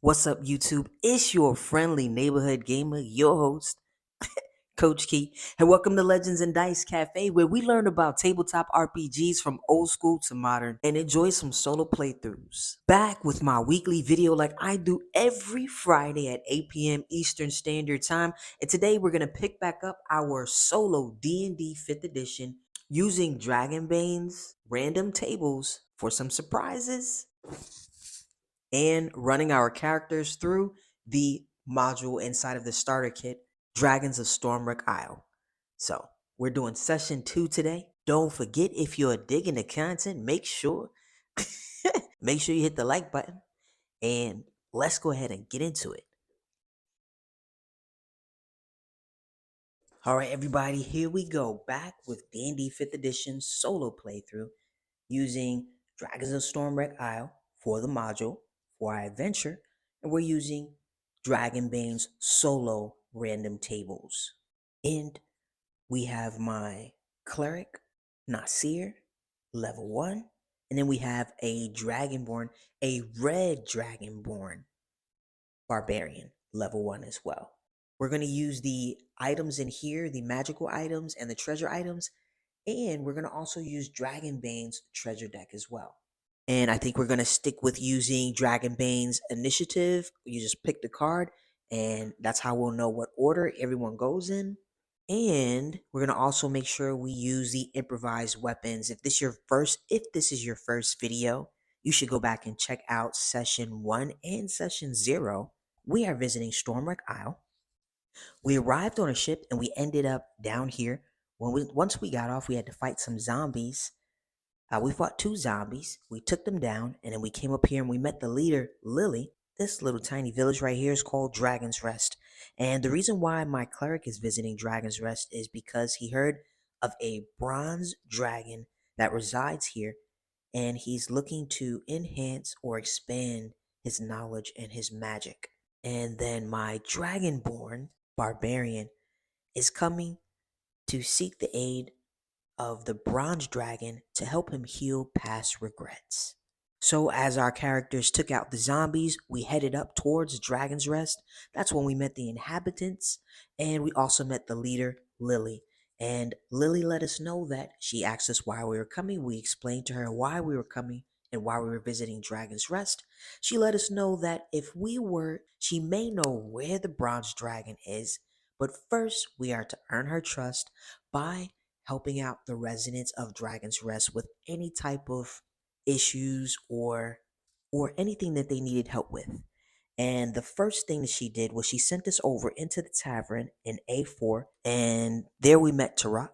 What's up, YouTube? It's your friendly neighborhood gamer, your host, Coach Key, and welcome to Legends and Dice Cafe, where we learn about tabletop RPGs from old school to modern and enjoy some solo playthroughs. Back with my weekly video like I do every Friday at 8 p.m. Eastern Standard Time, and today we're going to pick back up our solo D&D 5th edition using Dragonbane's random tables for some surprises and running our characters through the module inside of the starter kit, Dragons of Stormwreck Isle. So we're doing session 2 today. Don't forget, if you're digging the content, make sure you hit the like button, and let's go ahead and get into it. All right, everybody, here we go, back with D&D 5th edition solo playthrough using Dragons of Stormwreck Isle for the module for our adventure, and we're using Dragonbane's solo random tables. And we have my cleric, Nasir, level 1, and then we have a dragonborn, a red dragonborn barbarian, level 1 as well. We're going to use the items in here, the magical items and the treasure items, and we're going to also use Dragonbane's treasure deck as well. And I think we're going to stick with using Dragonbane's initiative. You just pick the card, and that's how we'll know what order everyone goes in. And we're going to also make sure we use the improvised weapons. If this is your first video, you should go back and check out session 1 and session 0. We are visiting Stormwreck Isle. We arrived on a ship and we ended up down here. Once we got off, we had to fight some zombies. We fought 2 zombies. We took them down, and then we came up here and we met the leader, Lily. This little tiny village right here is called Dragon's Rest. And the reason why my cleric is visiting Dragon's Rest is because he heard of a bronze dragon that resides here, and he's looking to enhance or expand his knowledge and his magic. And then my dragonborn barbarian is coming to seek the aid of the bronze dragon to help him heal past regrets. So as our characters took out the zombies, we headed up towards Dragon's Rest. That's when we met the inhabitants, and we also met the leader, Lily. And Lily let us know that she asked us why we were coming. We explained to her why we were coming and why we were visiting Dragon's Rest. She let us know that she may know where the bronze dragon is, but first we are to earn her trust by helping out the residents of Dragon's Rest with any type of issues or anything that they needed help with. And the first thing that she did was she sent us over into the tavern in A4, and there we met Tarak.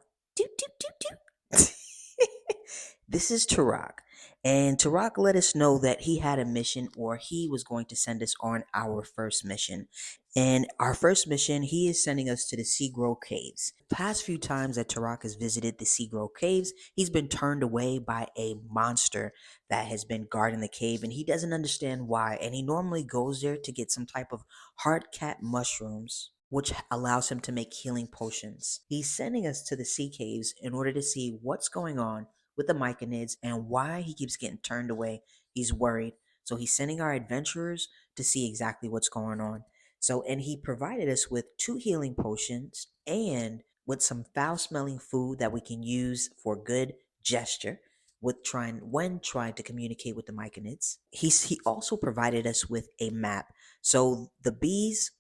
This is Tarak. And Tarak let us know that he had a mission, or he was going to send us on our first mission. And our first mission, he is sending us to the Seagrow Caves. The past few times that Tarak has visited the Seagrow Caves, he's been turned away by a monster that has been guarding the cave, and he doesn't understand why. And he normally goes there to get some type of hardcat mushrooms, which allows him to make healing potions. He's sending us to the sea caves in order to see what's going on with the Myconids and why he keeps getting turned away. He's worried. So he's sending our adventurers to see exactly what's going on. And he provided us with 2 healing potions and with some foul-smelling food that we can use for good gesture when trying to communicate with the Myconids. He also provided us with a map. So the bees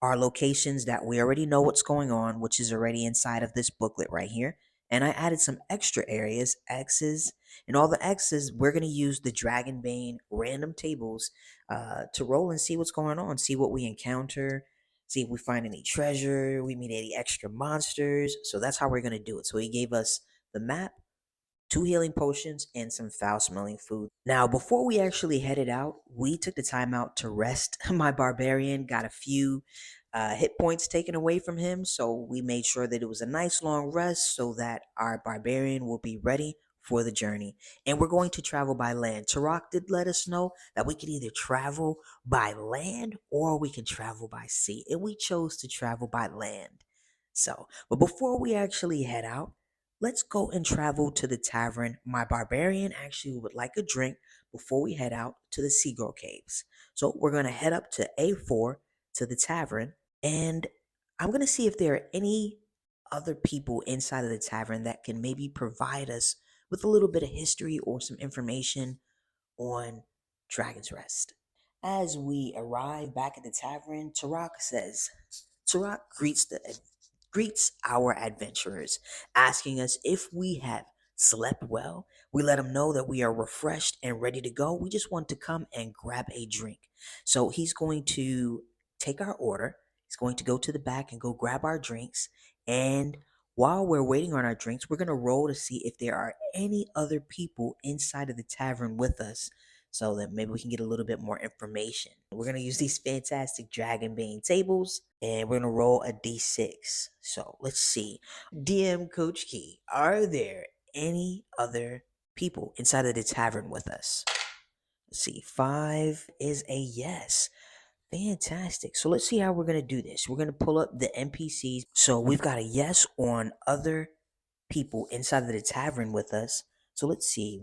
are locations that we already know what's going on, which is already inside of this booklet right here. And I added some extra areas, X's, and all the X's, we're going to use the Dragonbane random tables to roll and see what's going on, see what we encounter, see if we find any treasure, we meet any extra monsters. So that's how we're going to do it. So he gave us the map, 2 healing potions, and some foul-smelling food. Now, before we actually headed out, we took the time out to rest. My barbarian got a few hit points taken away from him, so we made sure that it was a nice long rest so that our barbarian will be ready for the journey. And we're going to travel by land. Tarak did let us know that we could either travel by land or we can travel by sea, and we chose to travel by land. But before we actually head out, let's go and travel to the tavern. My barbarian actually would like a drink before we head out to the Seagull Caves. So we're going to head up to A4 to the tavern, and I'm going to see if there are any other people inside of the tavern that can maybe provide us with a little bit of history or some information on Dragon's Rest. As we arrive back at the tavern, Turok greets our adventurers, asking us if we have slept well. We let him know that we are refreshed and ready to go. We just want to come and grab a drink. So he's going to take our order. He's going to go to the back and go grab our drinks. And while we're waiting on our drinks, we're going to roll to see if there are any other people inside of the tavern with us so that maybe we can get a little bit more information. We're going to use these fantastic Dragonbane tables and we're going to roll a d6. So let's see. DM Coach Key, are there any other people inside of the tavern with us? Let's see. 5 is a yes. Fantastic. So let's see how we're going to do this. We're going to pull up the NPCs. So we've got a yes on other people inside of the tavern with us. So let's see.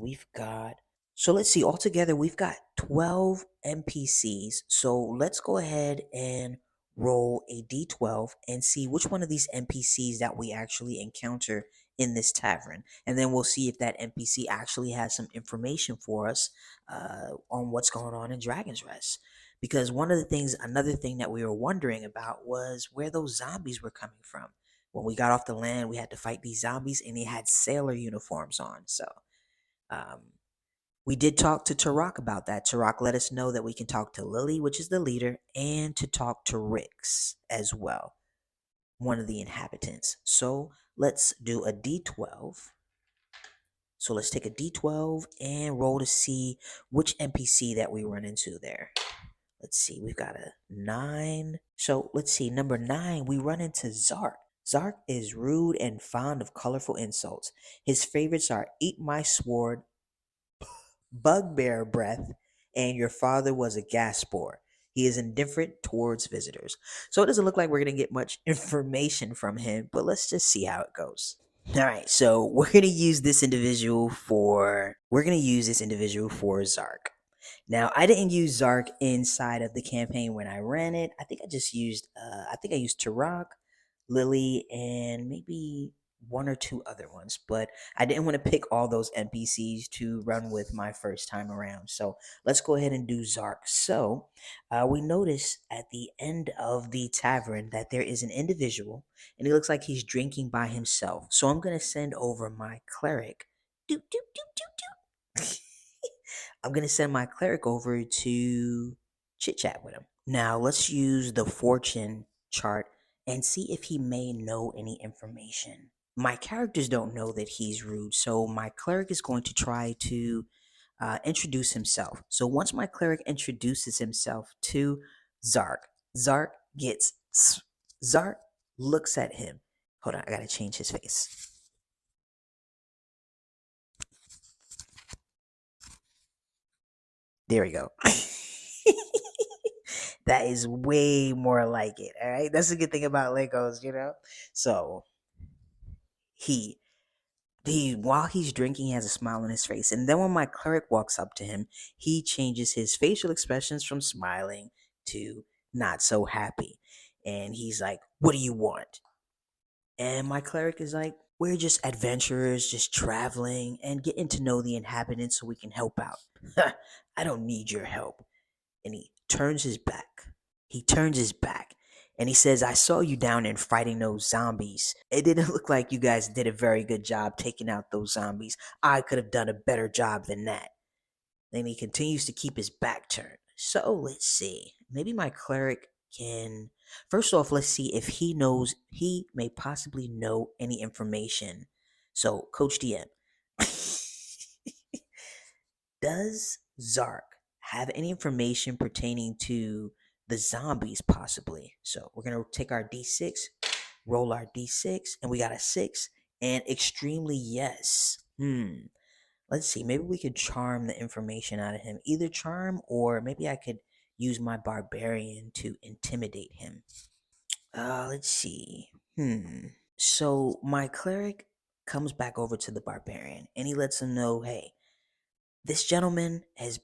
Altogether, we've got 12 NPCs. So let's go ahead and roll a d12 and see which one of these NPCs that we actually encounter in this tavern. And then we'll see if that NPC actually has some information for us on what's going on in Dragon's Rest. Because another thing that we were wondering about was where those zombies were coming from. When we got off the land, we had to fight these zombies and they had sailor uniforms on. So, we did talk to Turok about that. Turok let us know that we can talk to Lily, which is the leader, and to talk to Rix as well, one of the inhabitants. So let's do a d12. So let's take a d12 and roll to see which NPC that we run into there. Let's see, we've got a 9. So let's see, number 9, we run into Zark. Zark is rude and fond of colorful insults. His favorites are eat my sword, bugbear breath, and your father was a gas spore. He is indifferent towards visitors. So it doesn't look like we're going to get much information from him, but let's just see how it goes. All right, so we're going to use this individual for Zark. Now, I didn't use Zark inside of the campaign when I ran it. I think I used Turok, Lily, and maybe one or two other ones, but I didn't want to pick all those NPCs to run with my first time around. So let's go ahead and do Zark. So we notice at the end of the tavern that there is an individual, and he looks like he's drinking by himself. So I'm going to send over my cleric. Doop, doop, doop, doop, doop. I'm going to send my cleric over to chit chat with him. Now, let's use the fortune chart and see if he may know any information. My characters don't know that he's rude, so my cleric is going to try to introduce himself. So once my cleric introduces himself to Zark, Zark gets. Zark looks at him. Hold on, I gotta change his face. There we go. That is way more like it. All right. That's the good thing about Legos, you know? So he while he's drinking, he has a smile on his face. And then when my cleric walks up to him, he changes his facial expressions from smiling to not so happy. And he's like, "What do you want?" And my cleric is like, "We're just adventurers, just traveling and getting to know the inhabitants so we can help out." "I don't need your help." And he turns his back. And he says, "I saw you down there fighting those zombies. It didn't look like you guys did a very good job taking out those zombies. I could have done a better job than that." Then he continues to keep his back turned. So let's see. Maybe my cleric can. First off, let's see if he may possibly know any information. So, Coach DM, does Zark have any information pertaining to the zombies, possibly? So we're gonna take our d6, roll our d6, and we got a 6, and extremely yes. Let's see. Maybe we could charm the information out of him. Either charm or maybe I could use my barbarian to intimidate him. Let's see. So my cleric comes back over to the barbarian and he lets him know, "Hey, This gentleman is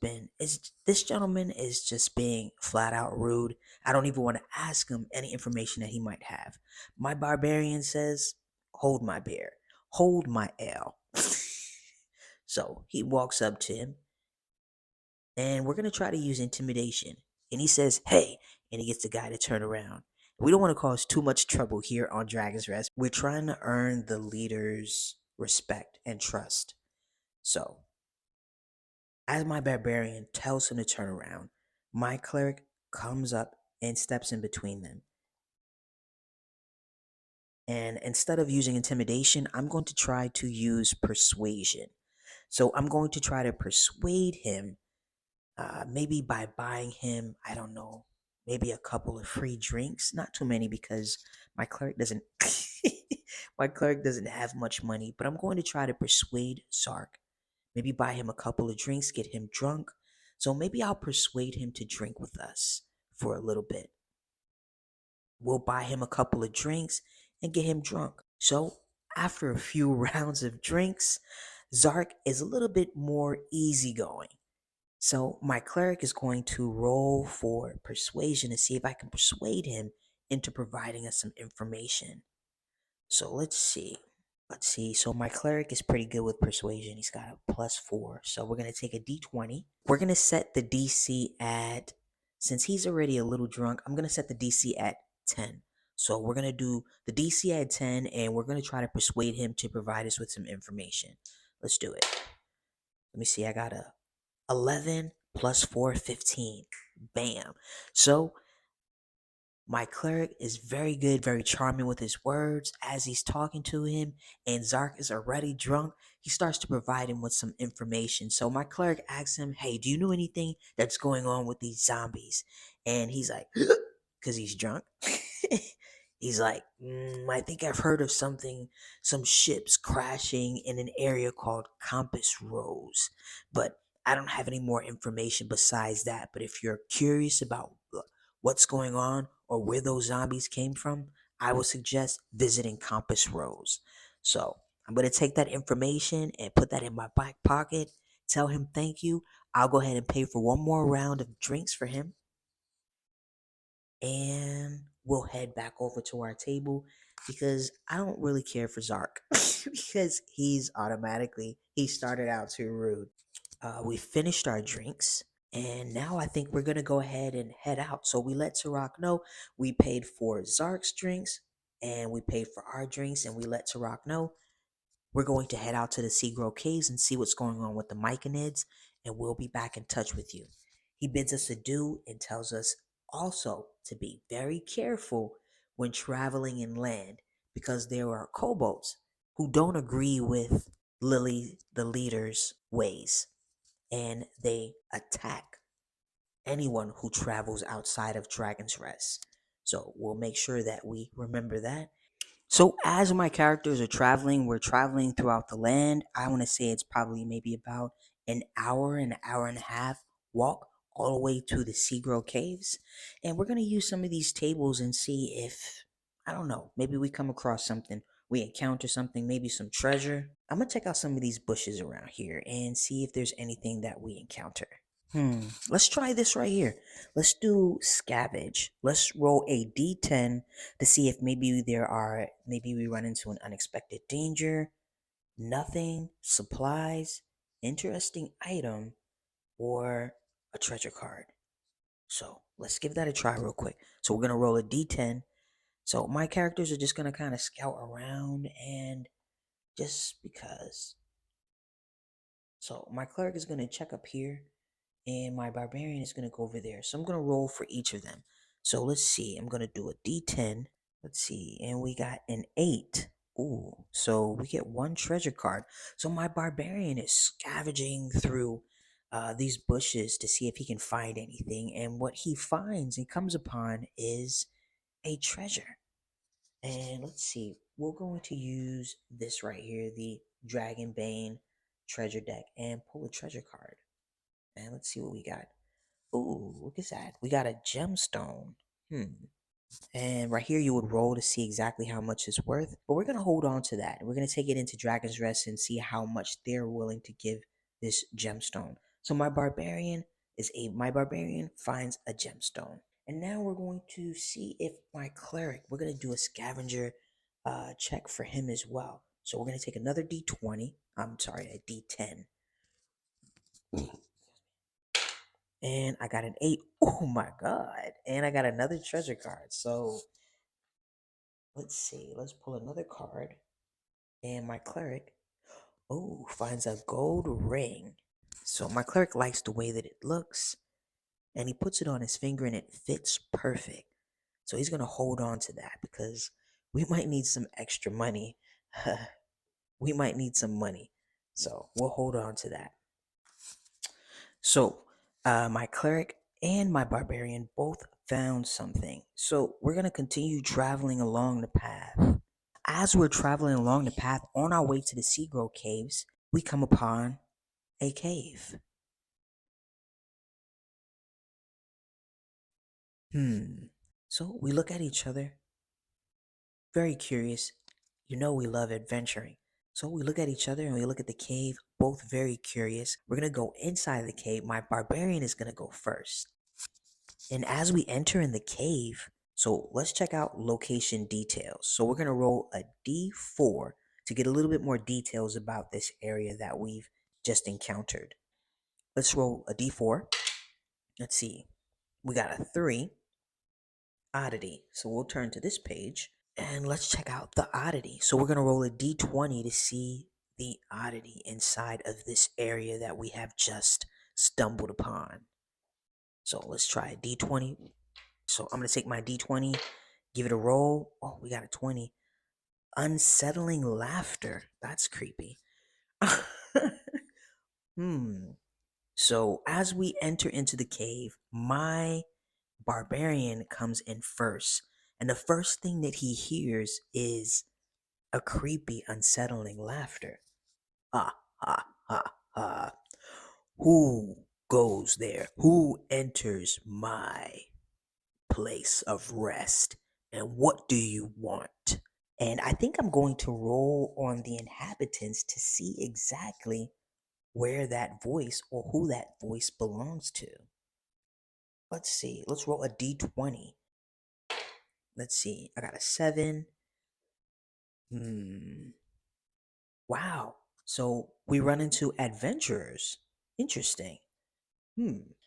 just being flat out rude. I don't even want to ask him any information that he might have. My barbarian says, "Hold my beer, hold my ale." So he walks up to him, and we're gonna try to use intimidation. And he says, "Hey," and he gets the guy to turn around. We don't want to cause too much trouble here on Dragon's Rest. We're trying to earn the leader's respect and trust. So as my barbarian tells him to turn around, my cleric comes up and steps in between them. And instead of using intimidation, I'm going to try to use persuasion. So I'm going to try to persuade him, maybe by buying him, I don't know, maybe a couple of free drinks. Not too many because my cleric doesn't my cleric doesn't have much money, but I'm going to try to persuade Zark. Maybe buy him a couple of drinks, get him drunk. So maybe I'll persuade him to drink with us for a little bit. We'll buy him a couple of drinks and get him drunk. So after a few rounds of drinks, Zark is a little bit more easygoing. So my cleric is going to roll for persuasion to see if I can persuade him into providing us some information. So let's see. Let's see. So my cleric is pretty good with persuasion. He's got a +4. So we're going to take a d20. We're going to set the DC at, since he's already a little drunk, I'm going to set the DC at 10. So we're going to do the DC at 10 and we're going to try to persuade him to provide us with some information. Let's do it. Let me see. I got a 11 +4, 15. Bam. So my cleric is very good, very charming with his words as he's talking to him, and Zark is already drunk. He starts to provide him with some information. So my cleric asks him, "Hey, do you know anything that's going on with these zombies?" And he's like, because he's drunk. He's like, I think I've heard of something, some ships crashing in an area called Compass Rose, but I don't have any more information besides that. But if you're curious about what's going on or where those zombies came from, I would suggest visiting Compass Rose. So I'm going to take that information and put that in my back pocket, tell him thank you. I'll go ahead and pay for one more round of drinks for him. And we'll head back over to our table because I don't really care for Zark because he started out too rude. We finished our drinks and now I think we're gonna go ahead and head out. So we let Tarak know we paid for Zark's drinks and we paid for our drinks, and we let Tarak know we're going to head out to the Seagrow Caves and see what's going on with the Myconids, and we'll be back in touch with you. He bids us adieu and tells us also to be very careful when traveling inland because there are kobolds who don't agree with Lily, the leader's ways, and they attack anyone who travels outside of Dragon's Rest. So we'll make sure that we remember that. So as my characters are traveling, we're traveling throughout the land. I want to say it's probably maybe about an hour and a half walk all the way to the Seagrow Caves. And we're going to use some of these tables and see if, I don't know, maybe we come across something. We encounter something, maybe some treasure. I'm going to check out some of these bushes around here and see if there's anything that we encounter. Let's try this right here. Let's do scavenge. Let's roll a d10 to see if maybe we run into an unexpected danger, nothing, supplies, interesting item, or a treasure card. So let's give that a try real quick. So we're going to roll a d10. So my characters are just going to kind of scout around and just because. So my cleric is going to check up here and my barbarian is going to go over there. So I'm going to roll for each of them. So let's see. I'm going to do a d10. Let's see. And we got an 8. Ooh. So we get one treasure card. So my barbarian is scavenging through these bushes to see if he can find anything. And what he finds and comes upon is a treasure. And let's see. We're going to use this right here, the Dragonbane treasure deck, and pull a treasure card. And let's see what we got. Ooh, look at that. We got a gemstone. And right here, you would roll to see exactly how much it's worth. But we're going to hold on to that. We're going to take it into Dragon's Rest and see how much they're willing to give this gemstone. So my barbarian finds a gemstone. And now we're going to see if my cleric, we're going to do a scavenger check for him as well. So we're going to take another d20. I'm sorry, a d10. And I got an 8. Oh my god. And I got another treasure card. So let's see. Let's pull another card. And my cleric, finds a gold ring. So my cleric likes the way that it looks. And he puts it on his finger and it fits perfect. So he's going to hold on to that because we might need some extra money. We might need some money. So we'll hold on to that. So my cleric and my barbarian both found something. So we're going to continue traveling along the path. As we're traveling along the path on our way to the Seagrow Caves, we come upon a cave. So we look at each other, very curious. You know we love adventuring. So we look at each other and we look at the cave, both very curious. We're going to go inside the cave. My barbarian is going to go first. And as we enter in the cave, so let's check out location details. So we're going to roll a d4 to get a little bit more details about this area that we've just encountered. Let's roll a d4. Let's see. We got a 3. Oddity. So we'll turn to this page and let's check out the oddity. So we're going to roll a d20 to see the oddity inside of this area that we have just stumbled upon. So let's try a d20. So I'm going to take my d20, give it a roll. Oh, we got a 20. Unsettling laughter. That's creepy. So as we enter into the cave, my barbarian comes in first. And the first thing that he hears is a creepy, unsettling laughter. Ha, ha, ha, ha. Who goes there? Who enters my place of rest? And what do you want? And I think I'm going to roll on the inhabitants to see exactly where that voice or who that voice belongs to. Let's see. Let's roll a d20. Let's see. I got a 7. Wow. So we run into adventurers. Interesting.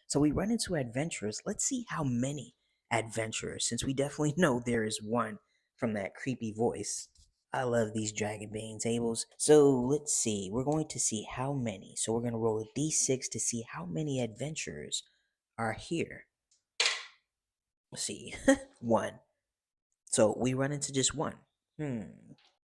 So we run into adventurers. Let's see how many adventurers, since we definitely know there is one from that creepy voice. I love these Dragonbane tables. So let's see. We're going to see how many. So we're going to roll a d6 to see how many adventurers are here. Let's see. 1. So we run into just 1.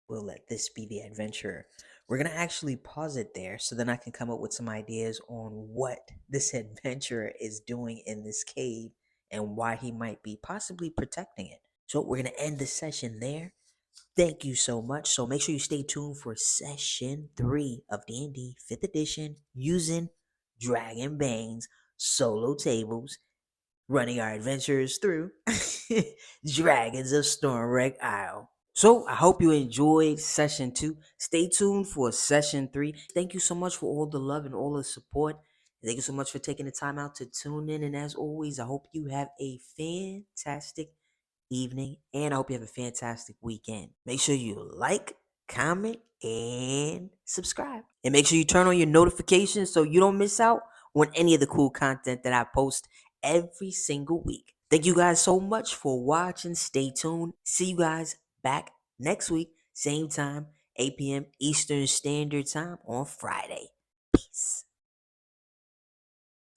We'll let this be the adventurer. We're going to actually pause it there so then I can come up with some ideas on what this adventurer is doing in this cave and why he might be possibly protecting it. So we're going to end the session there. Thank you so much. So make sure you stay tuned for session 3 of D&D 5th edition using Dragonbane's solo tables, running our adventures through Dragons of Stormwreck Isle. So I hope you enjoyed session 2. Stay tuned for session 3. Thank you so much for all the love and all the support. Thank you so much for taking the time out to tune in. And as always, I hope you have a fantastic evening and I hope you have a fantastic weekend. Make sure you like, comment, and subscribe. And make sure you turn on your notifications so you don't miss out on any of the cool content that I post every single week. Thank you guys so much for watching. Stay tuned. See you guys back next week, same time, 8 p.m. Eastern Standard Time on Friday. Peace.